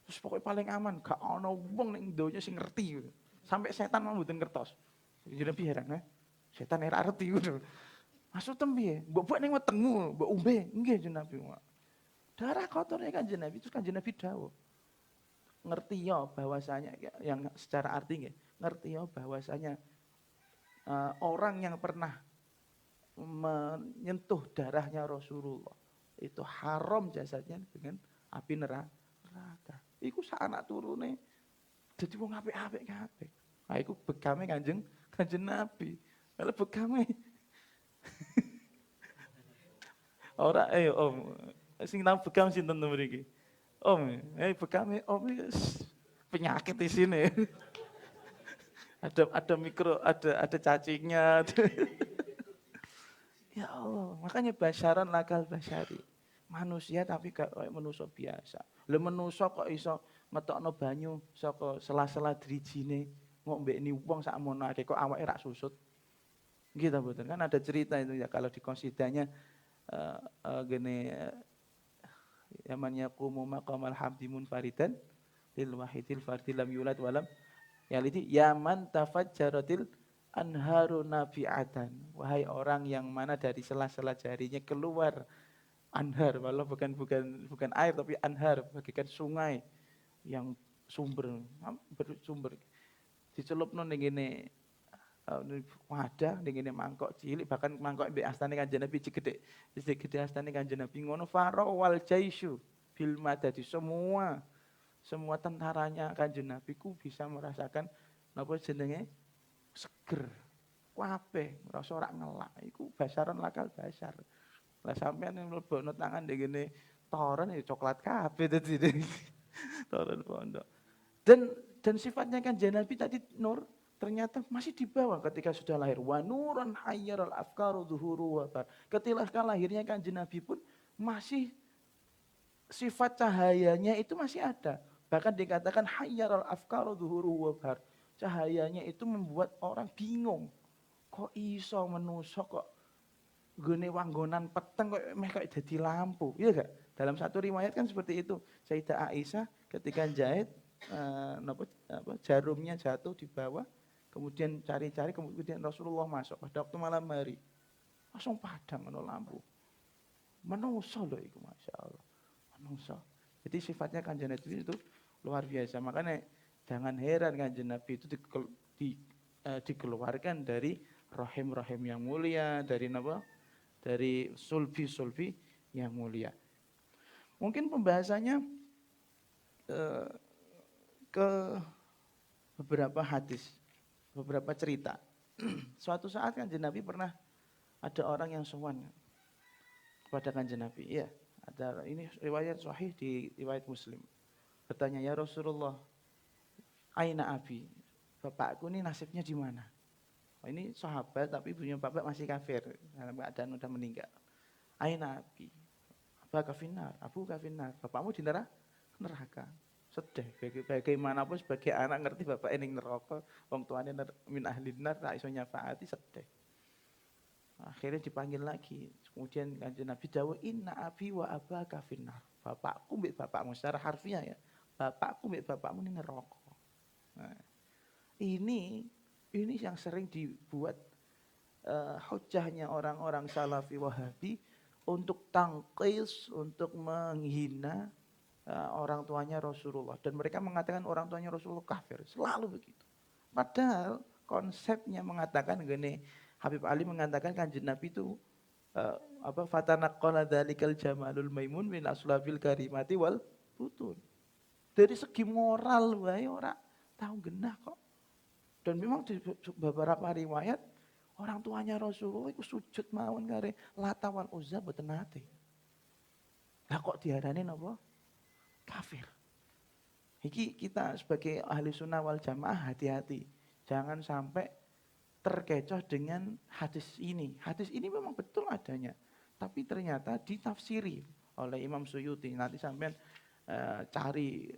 Terus pokoknya paling aman, gak ana wong ning donya sing ngerti. Sampai setan mau mboten ngertos. Jadi Nabi heran, setan ora ngerti ngono. Maksud piye? Mbok buat ning wetengmu, mbok ombe. Nggih jeneng Nabi. Darah kotornya Kanjeng Nabi, terus Kanjeng Nabi dawuh. Ngerti ya bahwasanya yang secara artinya, ngerti ya bahwasanya orang yang pernah menyentuh darahnya Rasulullah itu haram jasadnya dengan api neraka. Iku sak anak turune dadi wong apik-apik kabeh. Nah iku bekame Kanjeng Nabi. Kalau bekame ora Om. Sing tau bekam sinten to mriki? Om, bekame Om penyakit di sini. ada mikro, ada cacingnya. Ya Allah, makanya basyaran lakal basyari. Manusia tapi gak kayak manusia biasa. Lah manusia kok iso ngetokno banyu saka sela-sela drijine ngombekni wong sakmono akeh kok awake rak susut. Gitu betul kan ada cerita itu ya kalau di konsidanya gini yaman yaqumu maqamal hamdi munfaridan lil wahidil fardil lam yulad walam yalidi yaman tafajjaratil anharu nabi'atan. Wahai orang yang mana dari sela-sela jarinya keluar anhar, walau bukan air tapi anhar, bagaikan sungai yang bersumber dicelupno ning ngene wadah ning ngene mangkok cilik, bahkan mangkok mbek astane Kanjeng Nabi gede astane Kanjeng Nabi ngono faro wal jaisyu bil madadi, semua tentaranya Kanjeng Nabi ku bisa merasakan napa jenenge seger kabeh, rasa ora ngelak. Iku basaran lakal basar. Lah sampean yang mlebokno tangan ndek ngene toren ya coklat kabeh dadi. Toren pondok. Dan sifatnya kan Nabi tadi nur ternyata masih di bawah ketika sudah lahir. Wa nuran hayyaral afkaru zuhuru wa bar. Ketika lahirnya kan Nabi pun masih sifat cahayanya itu masih ada. Bahkan dikatakan hayyaral afkaru zuhuru wa bar. Cahayanya itu membuat orang bingung. Kok iso menuso kok gone wanggonan peteng kok meh kayak jadi lampu. Iya gak? Dalam satu riwayat kan seperti itu. Sayyidah Aisyah ketika jahit jarumnya jatuh di bawah, kemudian cari-cari, kemudian Rasulullah masuk pada waktu malam hari. Langsung padam ono lampu. Menungso loh itu, Masya Allah. Menungso. Jadi sifatnya Kanjeng Nabi itu luar biasa. Makanya jangan heran Kanjeng Nabi itu dikeluarkan dari rahim-rahim yang mulia, dari sulbi-sulbi yang mulia. Mungkin pembahasannya ke beberapa hadis, beberapa cerita. Suatu saat Kanjeng Nabi pernah ada orang yang sowan kepada Kanjeng Nabi. Iya, ada ini riwayat sahih di riwayat Muslim. Bertanya, "Ya Rasulullah, aina abi?" Bapakku ini nasibnya di mana? Oh, ini sahabat tapi punya bapak masih kafir, dalam keadaan udah meninggal. Aina abi? Aba kafinar, abu kafinar. Bapakmu di neraka. Sedih. Bagaimanapun sebagai anak ngerti bapak ini neraka, wong tuane min ahli nar, tak iso nyafaati, sedih. Akhirnya dipanggil lagi. Kemudian Kanjeng Nabi dawuh, "Inna abi wa abaka finnar." Bapakku mbek bapakmu secara harfiah ya. Bapakku mbek bapakmu ini neraka. Nah, ini yang sering dibuat hujahnya orang-orang Salafi Wahabi untuk tangkis, untuk menghina orang tuanya Rasulullah. Dan mereka mengatakan orang tuanya Rasulullah kafir. Selalu begitu. Padahal konsepnya mengatakan gini, Habib Ali mengatakan Kanjeng Nabi itu fatanaqqala dzalikal jamalul maimun min aslabil karimati wal butun. Dari segi moral wae ora tahu genah kok. Dan memang di beberapa riwayat orang tuanya Rasulullah itu sujud mawon kare Lata wal Uzza boten nate. Lah kok diarani napa? Kafir. Iki kita sebagai ahli sunnah wal jamaah hati-hati. Jangan sampai terkecoh dengan hadis ini. Hadis ini memang betul adanya. Tapi ternyata ditafsiri oleh Imam Suyuti. Nanti sampean cari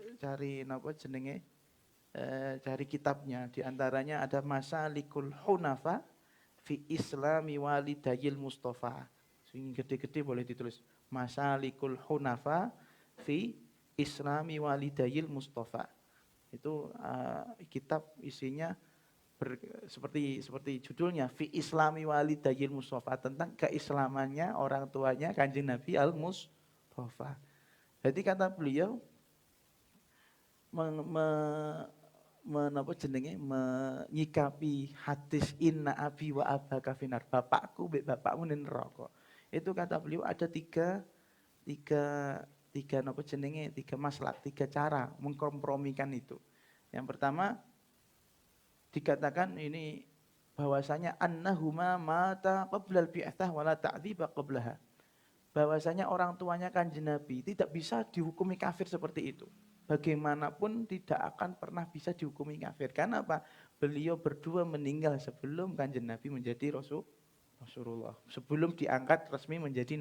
napa jenenge cari kitabnya. Di antaranya ada Masalikul Hunafa fi Islami Walidayil Mustafa. Sing gede-gede boleh ditulis. Masalikul Hunafa fi Islami Walidayil Mustafa. Itu kitab isinya seperti judulnya fi Islami Walidayil Mustafa, tentang keislamannya orang tuanya Kanjeng Nabi Al Mustafa. Jadi kata beliau menyikapi hadis inna abi wa abaka finar, bapakku mbek bapakmu ning neraka. Itu kata beliau ada tiga maslak, tiga cara mengkompromikan itu. Yang pertama dikatakan ini bahwasanya annahuma mata qablal bi'tsah wala ta'dziba qablaha. Bahwasanya orang tuanya Kanjeng Nabi tidak bisa dihukumi kafir seperti itu. Bagaimanapun tidak akan pernah bisa dihukumi kafir. Karena apa? Beliau berdua meninggal sebelum Kanjeng Nabi menjadi Rasulullah. Sebelum diangkat resmi menjadi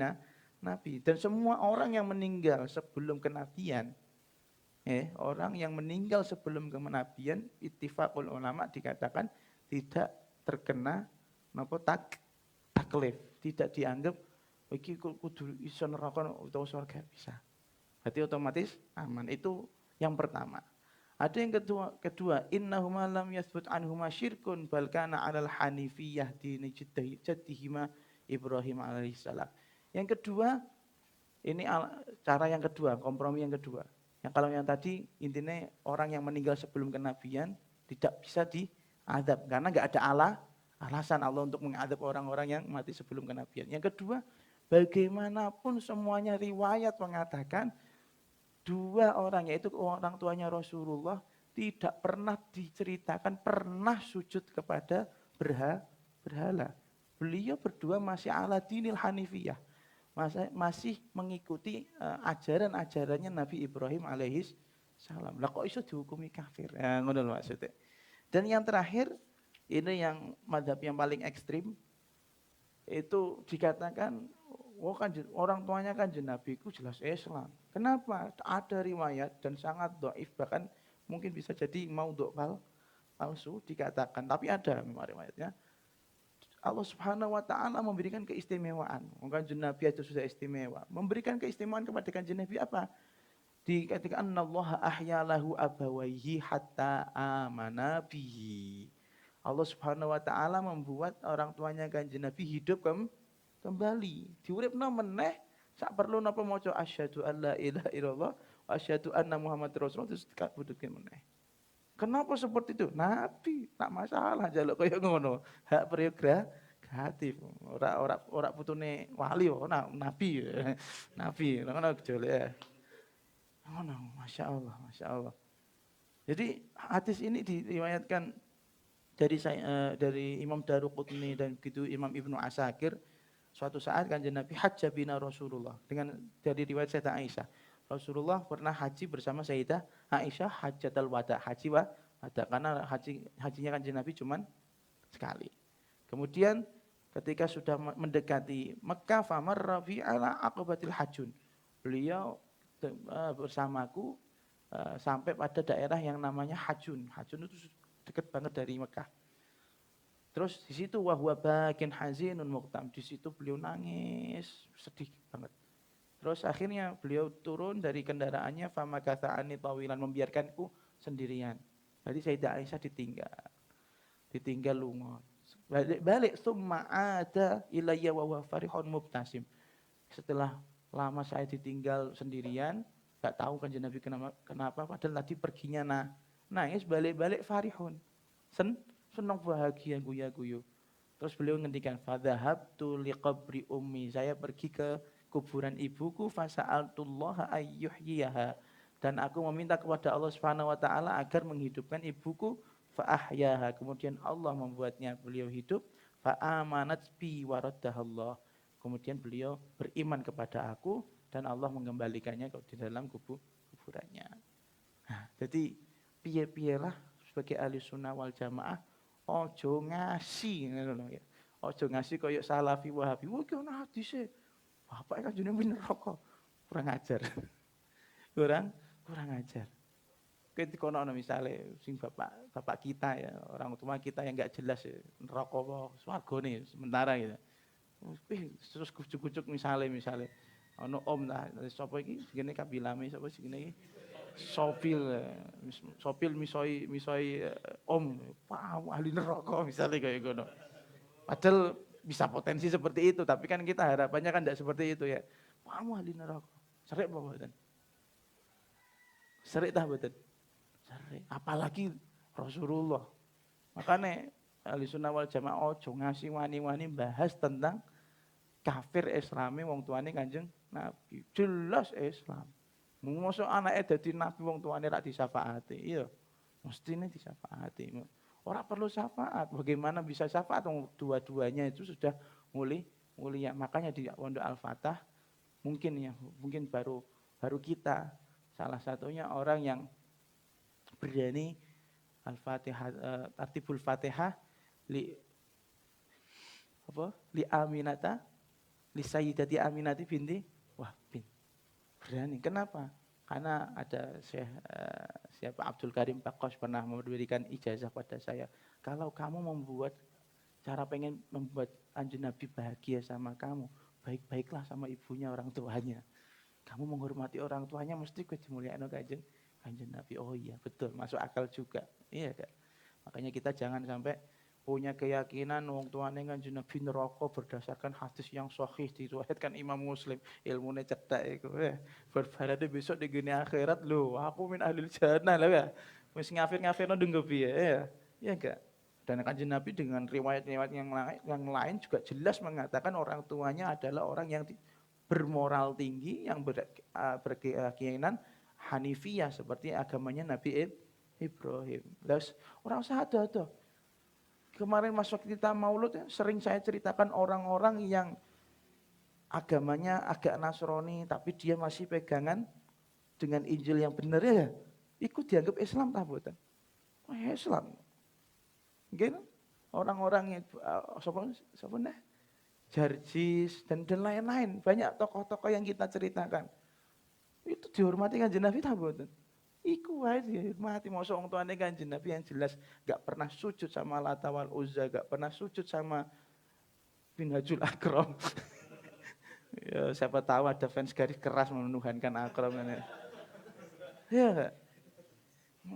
Nabi. Dan semua orang yang meninggal sebelum kenabian, orang yang meninggal sebelum kenabian, ittifaqul ulama dikatakan tidak terkena taklif, tidak dianggap iki kudu iso neraka utawa surga bisa. Berarti otomatis aman. Itu yang pertama. Ada yang kedua, innahuma lam yathbut anhuma syirkun bal kana 'alal hanifiyah dini jaddihima Ibrahim alaihissalam. Yang kedua, ini cara yang kedua, kompromi yang kedua. Yang kalau yang tadi intinya orang yang meninggal sebelum kenabian tidak bisa diadab karena enggak ada alasan Allah untuk mengadab orang-orang yang mati sebelum kenabian. Yang kedua, bagaimanapun semuanya riwayat mengatakan dua orang, yaitu orang tuanya Rasulullah, tidak pernah diceritakan pernah sujud kepada berhala. Beliau berdua masih ala dinil hanifiyah, masih mengikuti ajaran-ajarannya Nabi Ibrahim alaihis salam. Lah kok iso dihukumi kafir? Ya, ngono lho maksudnya. Dan yang terakhir, ini yang madhab yang paling ekstrim, itu dikatakan orang tuanya kan Nabi itu jelas Islam. Kenapa? Ada riwayat dan sangat dhaif, bahkan mungkin bisa jadi maudhu' palsu dikatakan, tapi ada memang riwayatnya. Allah Subhanahu wa taala memberikan keistimewaan. Kanjeng Nabi itu sudah istimewa. Memberikan keistimewaan kepada Kanjeng Nabi apa? Dikatakan annallaha ahya lahu abawaihi hatta amana bihi. Allah Subhanahu wa taala membuat orang tuanya Kanjeng Nabi hidup kembali. Diuripno meneh sak perlu napa maca asyhadu alla ilaha illallah wa asyhadu anna Muhammad rasulullah terus kabuduke meneh. Kenapa seperti itu? Nabi, tak masalah jaluk kaya ngono. Hak prerogatif. Ora putune wali nabi. Nabi, ngono jole ya. Ngono, Masya Allah, Masya Allah. Jadi hadis ini diriwayatkan dari Imam Daruqutni dan begitu Imam Ibnu Asakir. Suatu saat Kanjeng Nabi hajja bina Rasulullah dengan dari riwayat Sayyidah Aisyah. Rasulullah pernah haji bersama Sayyidah Aisyah hajjatul wada, haji wada, karena hajinya Kanjeng Nabi cuma sekali. Kemudian ketika sudah mendekati Mekah, famarra fi ala aqabatil hajjun. Beliau bersamaku sampai pada daerah yang namanya Hajun. Hajun itu dekat banget dari Mekah. Terus di situ wahwa bakin hazinun muqtam. Di situ beliau nangis, sedih banget. Terus akhirnya beliau turun dari kendaraannya, famakata'ani tawilan, membiarkanku sendirian. Jadi Sayyidah Aisyah ditinggal lunga. Balik summa ada ilayya wa farihun mubtasim. Setelah lama saya ditinggal sendirian, enggak tahu kan Nabi kenapa padahal tadi perginya nangis, balik-balik farihun. Senang bahagia guya-guyu. Terus beliau ngendikan fadhahabtu liqabri ummi, saya pergi ke kuburan ibuku, fasa'altullaha ayyuhyiyaha, dan aku meminta kepada Allah Subhanahu wa taala agar menghidupkan ibuku, fa'ahyaha, kemudian Allah membuatnya beliau hidup, fa'amanat bi waraddahallah, kemudian beliau beriman kepada aku dan Allah mengembalikannya di dalam kuburannya. Nah, jadi piye-piyelah sebagai ahli sunnah wal jamaah ojo ngasih ngono ya. Ojo ngasih koyo salafi wahabi. Wah ki ana hadise. Bapak kan jenenge neraka. Kurang ajar. kurang ajar. Ketika ono misale sing bapak kita ya, orang tua kita yang enggak jelas ya, neraka apa swargane sementara gitu. Terus kucuk-kucuk misale ono om lah sapa iki jenenge kabilame sapa jenenge iki Sopil misoi om, wah ahli neraka misalnya kayak gitu. Padahal bisa potensi seperti itu, tapi kan kita harapannya kan tidak seperti itu ya. Wah ahli neraka, serik apa betul? Serik tak betul? Serik, apalagi Rasulullah. Makanya ahli sunnah wal jamaah ojo ngasih wani-wani bahas tentang kafir Islami wong tuane Kanjeng Nabi. Jelas Islam. Mosok anake dadi nabi wong tuane rak disyafaati. Iya. Mestine disyafaati. Ora perlu syafaat. Bagaimana bisa syafaat wong dua-duanya itu sudah mulia. Makanya di Pondok Al-Fatah mungkin baru kita salah satunya orang yang berani Al-Fatihah tartibul Fatihah li Aminata li Sayyidati Aminati binti Wahbin. Berani. Kenapa? Karena ada siapa Abdul Karim Pakos pernah memberikan ijazah pada saya. Kalau kamu pengen membuat Kanjeng Nabi bahagia sama kamu, baik-baiklah sama ibunya, orang tuanya. Kamu menghormati orang tuanya, mesti dimuliakan Kanjeng Nabi. Oh iya, betul, masuk akal juga. Iya kan? Makanya kita jangan sampai punya keyakinan wong tuane Kanjeng Nabi neraka berdasarkan hadis yang sahih diriwayatkan Imam Muslim, ilmune cedak iku. Berbarate besok di dunia akhirat lho, aku min ahlul jannah lho ya. Wis ngafir-ngafirno ndenggo piye ya. Ya enggak? Dan Kanjeng Nabi dengan riwayat-riwayat yang lain juga jelas mengatakan orang tuanya adalah orang yang bermoral tinggi, yang berkeyakinan Hanifiyah seperti agamanya Nabi Ibrahim. Terus orang usah ada. Kemarin masuk kita maulud sering saya ceritakan orang-orang yang agamanya agak Nasrani tapi dia masih pegangan dengan Injil yang benar ya, ikut dianggap Islam tak boten? Islam. Mungkin orang-orang yang sapa nah Jarjis dan lain-lain, banyak tokoh-tokoh yang kita ceritakan. Itu dihormati Kanjeng Nabi tak boten? Iku wae dihormati. Mosok wong tuane Kanjeng Nabi yang jelas gak pernah sujud sama Lata wal Uzza, gak pernah sujud sama Minhajul Akram. Ya, siapa tahu ada fans garis keras menuhankan Akram kan ya. Ya gak?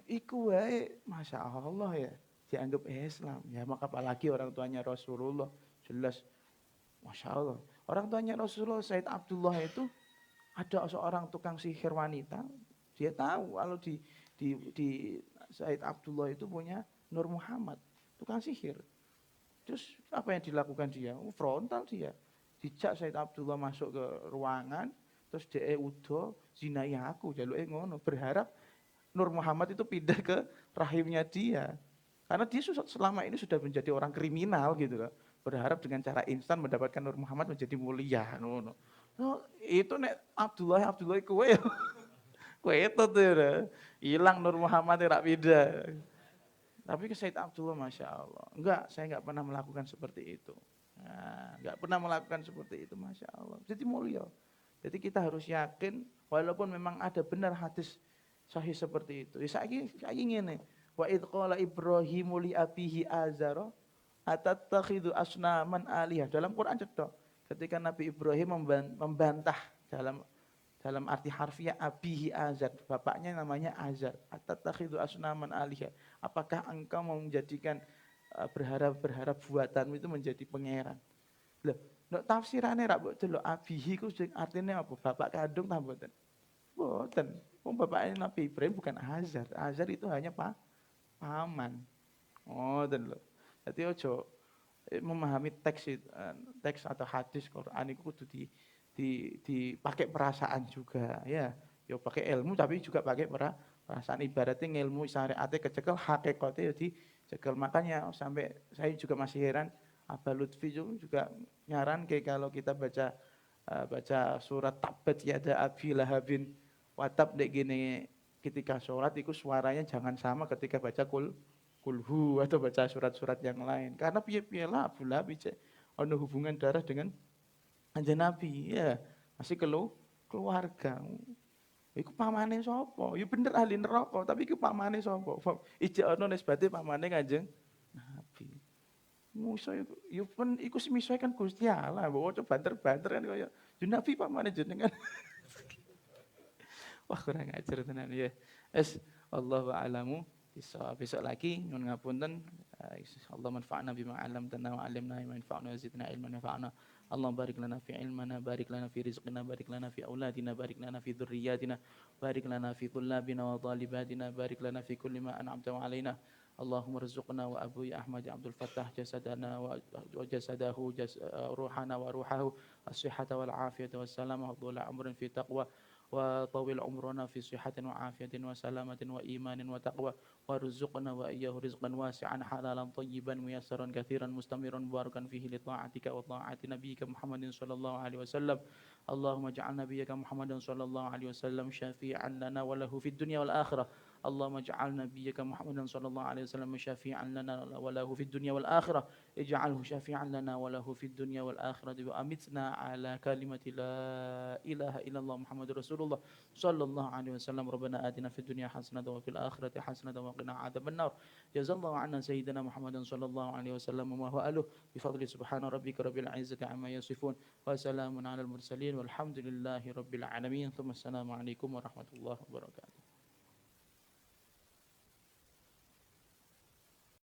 Iku wae Masya Allah ya dianggap Islam. Ya maka apalagi orang tuanya Rasulullah, jelas Masya Allah. Orang tuanya Rasulullah Said Abdullah itu ada seorang tukang sihir wanita, dia tahu kalau di Said Abdullah itu punya Nur Muhammad, tukang sihir. Terus apa yang dilakukan dia? Frontal dia. Dijak Said Abdullah masuk ke ruangan, terus dia udah zinai aku, jaluke ngono, berharap Nur Muhammad itu pindah ke rahimnya dia. Karena dia selama ini sudah menjadi orang kriminal gitu loh. Berharap dengan cara instan mendapatkan Nur Muhammad menjadi mulia ngono. No, itu nek Abdullah kowe ya. Kowe itu tuh ya. Hilang Nur Muhammad tidak pindah. Tapi ke Said Abdullah Masya Allah. Enggak, saya enggak pernah melakukan seperti itu. Nah, enggak pernah melakukan seperti itu Masya Allah. Jadi mulia. Jadi kita harus yakin walaupun memang ada benar hadis sahih seperti itu. Ya saiki ngene. Wa idh qala Ibrahimu li abihi azara atattakhidhu asnaman alihah. Dalam Quran cedok. Ketika Nabi Ibrahim membantah dalam arti harfiah abihi azar, bapaknya namanya Azar. Atattakhidhu asnaman alihah. Apakah engkau mau menjadikan berharap buatanmu itu menjadi pangeran? Loh, nek tafsirane rak mbok delok abihi ku artinya apa? Bapak kandung ta mboten? Mboten. Wong bapaknya Nabi Ibrahim bukan Azar. Azar itu hanya paman. Oh, dan lho. Jadi ojo memahami teks atau hadis Quran itu kudu dipakai perasaan juga ya. Yo pakai ilmu tapi juga pakai perasaan, ibaratnya ilmu syariatnya kecekel hakikatnya ya dicekel. Makanya sampai saya juga masih heran Abah Lutfi juga nyaran kayak kalau kita baca surat Tabbat yada Abi Lahabin watab dek gini ketika sholat itu suaranya jangan sama ketika baca kulhu atau baca surat-surat yang lain. Karena piye-piye lah Abu Lahab ada hubungan darah dengan Kanjeng Nabi. Ya, masih keluarga. Iku pamane sapa? Ya bener ahli neraka, tapi iku pamane sapa? Ijek ana nisbate pamane Kanjeng Nabi. Musa iku pun iku semisal kan Gusti Allah, mbok coba banter-banter kan kaya Nabi pamane jenengan. Wah kurang ajar tenan ya. Allahu a'lamu. Besok lagi nyuwun ngapunten. Allah manfa'na bima 'allamtana wa 'allimna ma yanfa'una wa zidna ilman yanfa'una. Allah barik lana fi ilmana, barik lana fi rizqina, barik lana fi auladina, barik lana fi dzurriyyatina, barik lana fi tullabina wa thalibatina, barik lana fi kulli ma an'amta 'alaina. Allahumma rzuqna wa Abu Ahmad Abdul Fattah jasadana wa jasadahu ruhana wa ruhahu as-sihhata wal afiyata was salamah wa dhula amrin fi taqwa وطول عمرنا في صحة وعافية وسلامة وإيمان وتقوى وارزقنا وإياه رزقا واسعا حلالا طيبا ميسرا كثيرا مستمرا مباركا فيه لطاعتك وطاعة نبيك محمد صلى الله عليه وسلم. اللهم اجعل نبيك محمد صلى الله عليه وسلم شفيعا لنا وله في الدنيا والآخرة. اللهم اجعل نبيك محمد صلى الله عليه وسلم شفيعا لنا وله في الدنيا والآخرة. اجعله شفيعا لنا وله في الدنيا والآخرة وأمتنا على كلمة لا إله إلا الله محمد رسول الله صلى الله عليه وسلم. ربنا آتنا في الدنيا حسنة وفي الآخرة حسنة وقنا عذاب النار. جزا الله عنا سيدنا محمد صلى الله عليه وسلم وما هو أهله بفضل سبحان ربك رب العزة عما يصفون وسلام على المرسلين والحمد لله رب العالمين. ثم السلام عليكم ورحمة الله وبركاته.